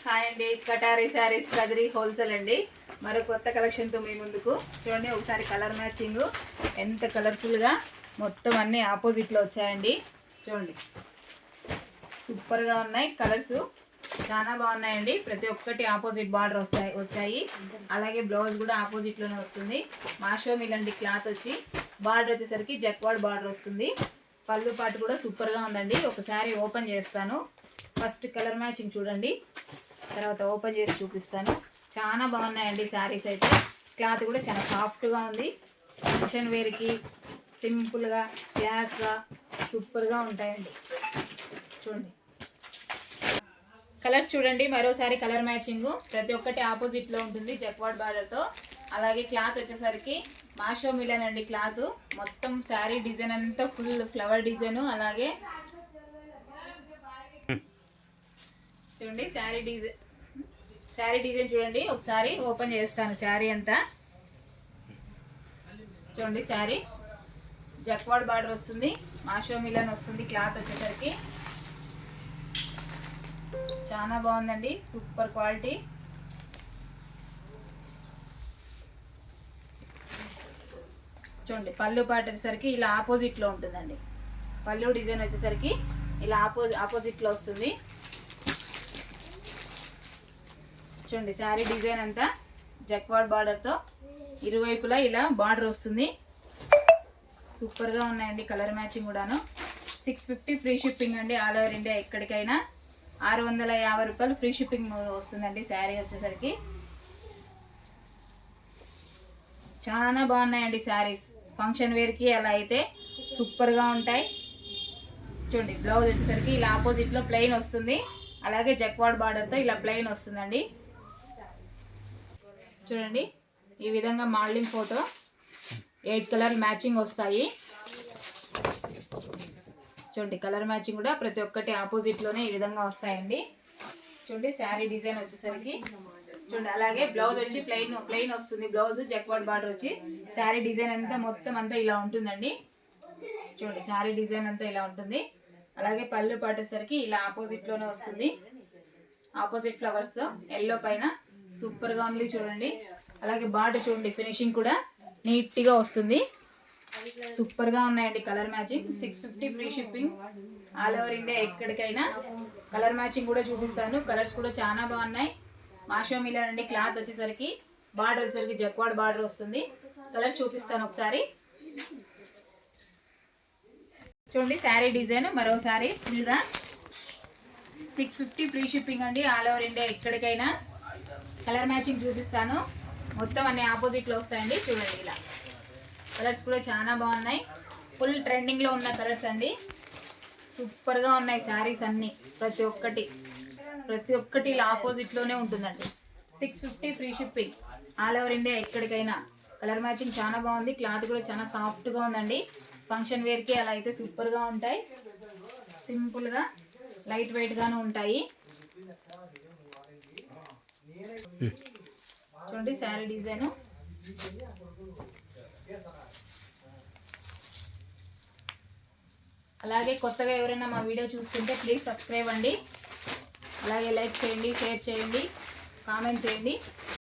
Hi అండి, కటారీ saris Kadiri wholesale అండి. మరో కొత్త కలెక్షన్తో మీ ముందుకు. చూడండి ఒకసారి కలర్ మ్యాచింగ్ ఎంత కలర్ఫుల్గా మొత్తం అన్నీ ఆపోజిట్లో వచ్చాయండి. చూడండి సూపర్గా ఉన్నాయి, కలర్స్ చాలా బాగున్నాయండి. ప్రతి ఒక్కటి ఆపోజిట్ బార్డర్ వచ్చాయి. అలాగే బ్లౌజ్ కూడా ఆపోజిట్లోనే వస్తుంది. మాషో మిలండి క్లాత్ వచ్చి బార్డర్ వచ్చేసరికి జక్వాడ్ బార్డర్ వస్తుంది. పళ్ళు పాటు కూడా సూపర్గా ఉందండి. ఒకసారి ఓపెన్ చేస్తాను. ఫస్ట్ కలర్ మ్యాచింగ్ చూడండి, తర్వాత ఓపెన్ చేసి చూపిస్తాను. చాలా బాగున్నాయండి శారీస్ అయితే. క్లాత్ కూడా చాలా సాఫ్ట్గా ఉంది. ఫంక్షన్ వేర్కి సింపుల్గా క్లాస్గా సూపర్గా ఉంటాయండి. చూడండి కలర్స్ చూడండి. మరోసారి కలర్ మ్యాచింగ్ ప్రతి ఒక్కటి ఆపోజిట్లో ఉంటుంది జక్వాడ్ బార్డర్తో. అలాగే క్లాత్ వచ్చేసరికి మాషో మిలన్ అండి. క్లాత్ మొత్తం శారీ డిజైన్ అంతా ఫుల్ ఫ్లవర్ డిజైన్. అలాగే చూడండి శారీ డిజైన్ చూడండి. ఒకసారి ఓపెన్ చేస్తాను శారీ అంతా. చూడండి శారీ జక్వాడ్ బార్డర్ వస్తుంది, మాషో మిలన్ వస్తుంది. క్లాత్ వచ్చేసరికి చాలా బాగుందండి, సూపర్ క్వాలిటీ. చూడండి పళ్ళు పాటు వచ్చేసరికి ఇలా ఆపోజిట్లో ఉంటుందండి. పళ్ళు డిజైన్ వచ్చేసరికి ఇలా ఆపోజిట్లో వస్తుంది. చూడండి శారీ డిజైన్ అంతా జక్వాడ్ బార్డర్తో ఇరువైపులా ఇలా బార్డర్ వస్తుంది. సూపర్గా ఉన్నాయండి కలర్ మ్యాచింగ్ కూడాను. 650 ఫ్రీ షిప్పింగ్ అండి. ఆల్ ఓవర్ ఇండియా ఎక్కడికైనా 650 రూపాయలు ఫ్రీ షిప్పింగ్ వస్తుందండి శారీ వచ్చేసరికి. చాలా బాగున్నాయండి శారీస్. ఫంక్షన్ వేర్కి అలా అయితే సూపర్గా ఉంటాయి. చూడండి బ్లౌజ్ వచ్చేసరికి ఇలా ఆపోజిట్లో ప్లెయిన్ వస్తుంది. అలాగే జక్వాడ్ బార్డర్తో ఇలా ప్లెయిన్ వస్తుందండి. చూడండి ఈ విధంగా మోడలింగ్ ఫోటో 8 కలర్ మ్యాచింగ్ వస్తాయి. చూడండి కలర్ మ్యాచింగ్ కూడా ప్రతి ఒక్కటి ఆపోజిట్లోనే ఈ విధంగా వస్తాయండి. చూడండి శారీ డిజైన్ వచ్చేసరికి చూడండి. అలాగే బ్లౌజ్ వచ్చి ప్లెయిన్ వస్తుంది. బ్లౌజ్ జక్వాడ్ బార్డర్ వచ్చి శారీ డిజైన్ అంతా మొత్తం అంతా ఇలా ఉంటుందండి. చూడండి శారీ డిజైన్ అంతా ఇలా ఉంటుంది. అలాగే పళ్ళు పాటేసరికి ఇలా ఆపోజిట్లోనే వస్తుంది. ఆపోజిట్ ఫ్లవర్స్తో ఎల్లో పైన సూపర్గా ఉంది చూడండి. అలాగే బార్డర్ చూడండి, ఫినిషింగ్ కూడా నీట్గా వస్తుంది. సూపర్గా ఉన్నాయండి colour matching. 650 free shipping all over India ఎక్కడికైనా. కలర్ మ్యాచింగ్ కూడా చూపిస్తాను. కలర్స్ కూడా చాలా బాగున్నాయి. మాషో మిలన్ అండి. క్లాత్ వచ్చేసరికి బార్డర్ వచ్చేసరికి జక్వాడ్ బార్డర్ వస్తుంది. కలర్స్ చూపిస్తాను ఒకసారి. చూడండి శారీ డిజైన్ మరోసారి ఫుల్గా 650 ఫ్రీ షిప్పింగ్ అండి. ఆల్ ఓవర్ ఇండియా ఎక్కడికైనా. కలర్ మ్యాచింగ్ చూపిస్తాను. మొత్తం అన్ని ఆపోజిట్లో వస్తాయండి. చూడండి ఇలా కలర్స్ కూడా చాలా బాగున్నాయి. ఫుల్ ట్రెండింగ్లో ఉన్న కలర్స్ అండి. సూపర్గా ఉన్నాయి శారీస్ అన్నీ. ప్రతి ఒక్కటి ఇలా ఆపోజిట్లోనే ఉంటుందండి. 650 free shipping all over India ఎక్కడికైనా. కలర్ మ్యాచింగ్ చాలా బాగుంది. క్లాత్ కూడా చాలా సాఫ్ట్గా ఉందండి. ఫంక్షన్ వేర్కి అలా అయితే సూపర్గా ఉంటాయి. సింపుల్గా లైట్ వెయిట్గాను ఉంటాయి. చూడండి శారీ డిజైన్. అలాగే కొత్తగా ఎవరైనా మా వీడియో చూస్తుంటే ప్లీజ్ సబ్స్క్రైబ్ అండి. అలాగే లైక్ చేయండి, షేర్ చేయండి, కామెంట్ చేయండి.